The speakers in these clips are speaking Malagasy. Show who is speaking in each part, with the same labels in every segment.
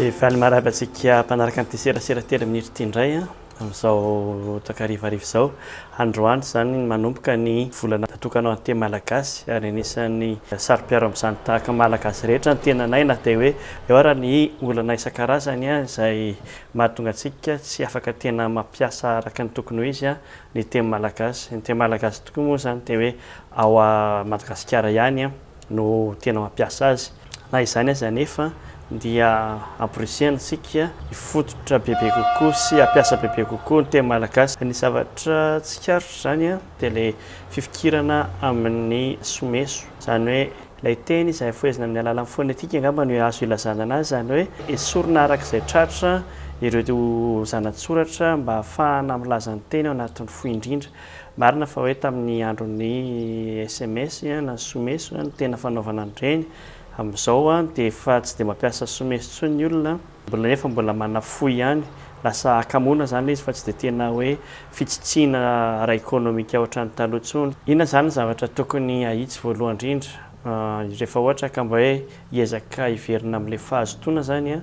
Speaker 1: Efa marahaba antsika mpanaraka an'ity serasera telo amin'ny hiditra ity indray amin'izao takarivarivy izao. Androany zany manomboka ny volana natokanao an'ity malagasy ary anisan'ny saro-piaro amin'izany tahaka malagasy rehetra ny tenanay na dia hoe eo ara ny olana isan-karazany izay mahatonga antsika tsy afaka tena mampiasa araka ny tokony ho izy ny teny malagasy. Ny teny malagasy tokoa moa zany dia hoe ao Madagasikara ihany no tena mampiasa azy. Na izany aza nefa dia amporisihana antsika hifototra bebe kokoa sy hampiasa bebe kokoa ny teny malagasy. Ny zavatra tsikaritro zany dia ilay fifikirana amin'ny someso, zany hoe ilay teny izay foezina amin'ny alalan'ny fonetika angamba no azo ilazana anazy, zany hoe esorina arak'izay tratra ireo zanatsoratra mba ahafahana milaza ny teny ao anatin'ny fohy indrindra. Marina fa hoe tamin'ny andron'ny SMS na someso no tena fanaovana an'ireny. Amin'izao dia efa tsy dia mampiasa someso intsony ny olona, mbola manana fohy ihany, lasa akamoana zany izy fa tsy dia tena hoe fitsitsiana ara-ekônomika ohatran'ny taloha intsony. Inona zany zavatra tokony ahitsy voalohany indrindra rehefa ohatra ka mba hoe hiezaka hiverina amin'ilay fahazotoana zany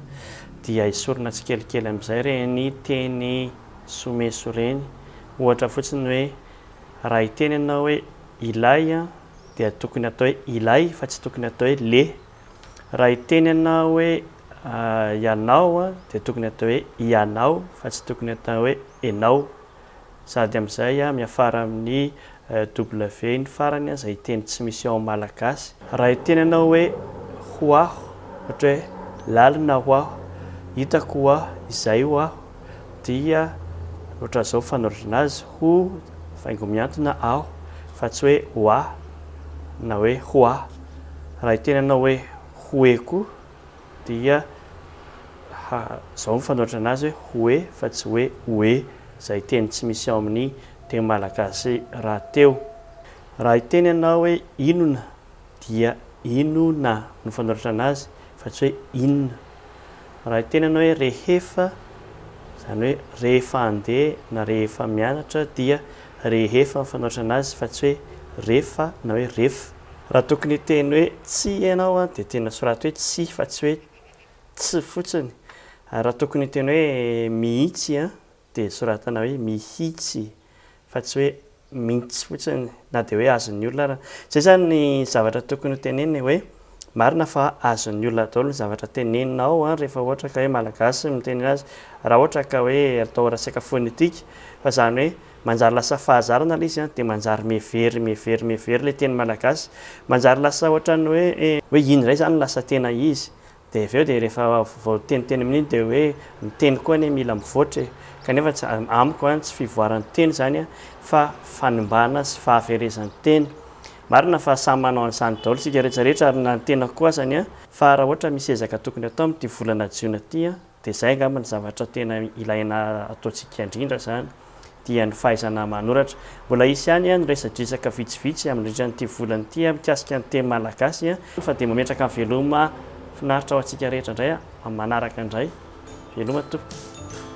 Speaker 1: dia esorina tsikelikely amin'izay ireny teny someso ireny. Ohatra fotsiny hoe raha hiteny ianao hoe ilay dia tokony atao hoe ilay fa tsy tokony atao hoe le. Raha hiteny ianao hoe ianao dia tokony atao hoe ianao fa tsy tokony atao hoe enao. Sady amin'izay miafara amin'ny W ny farany izay teny tsy misy ao malagasy. Raha hiteny ianao hoe ho aho, ohatra hoe lalina ho aho, hitako ho aho, izay ho aho, dia ohatra izao fanoratana azy ho faingo miantona aho fa tsy hoe ho aho na hoe ho aho. Raha hiteny ianao hoe hoe koa dia izao ny fanoratana azy hoe hoe fa tsy hoe hoe, izay teny tsy misy ao amin'ny teny malagasy raha teo. Raha hiteny ianao hoe inona dia inona no fanoratana azy fa tsy hoe inona. Raha hiteny ianao hoe rehefa, zany hoe rehefa andeha na rehefa mianatra dia rehefa ny fanoratana azy fa tsy hoe rehefa na hoe rehefa. Raha tokony hiteny hoe tsy ianao dia tena soraty hoe tsy fa tsy hoe tsy fotsiny. Raha tokony hiteny hoe mihitsy dia soratana hoe mihitsy fa tsy hoe mihitsy fotsiny na dia hoe azon'ny olona ara. Izay zany ny zavatra tokony hotenenina hoe marina fa azon'ny olona daholo ny zavatra teneninao rehefa ohatra ka hoe malagasy miteny azy. Raha ohatra ka hoe atao resaka fonetika fa zany hoe manjary lasa fahazarana ilay izy dia manjary mihevery ilay teny malagasy. Manjary lasa ohatran'ny hoe iny indray zany lasa tena izy. Dia avy eo dia rehefa vao teniteny amin'iny dia hoe ny teny koa mila mivoatra. Kanefa amiko tsy fivoaran'ny teny zany fa fanimbana sy fahaverezan'ny teny. Marina fa samy manao an'izany daholo isika rehetrarehetra ary na ny tena koa zany fa raha ohatra misy ezaka tokony atao amin'ity volana jiona ity dia izay angamba ny zavatra tena ilaina ataontsika indrindra zany dia ny fahaizana manoratra. Mbola isy ihany ny resadresaka vitsivitsy amin'n'ity volana ity mikasika ny teny malagasy fa dia mametraka ny veloma finaritra ao antsika rehetra indray manaraka indray veloma tompoko.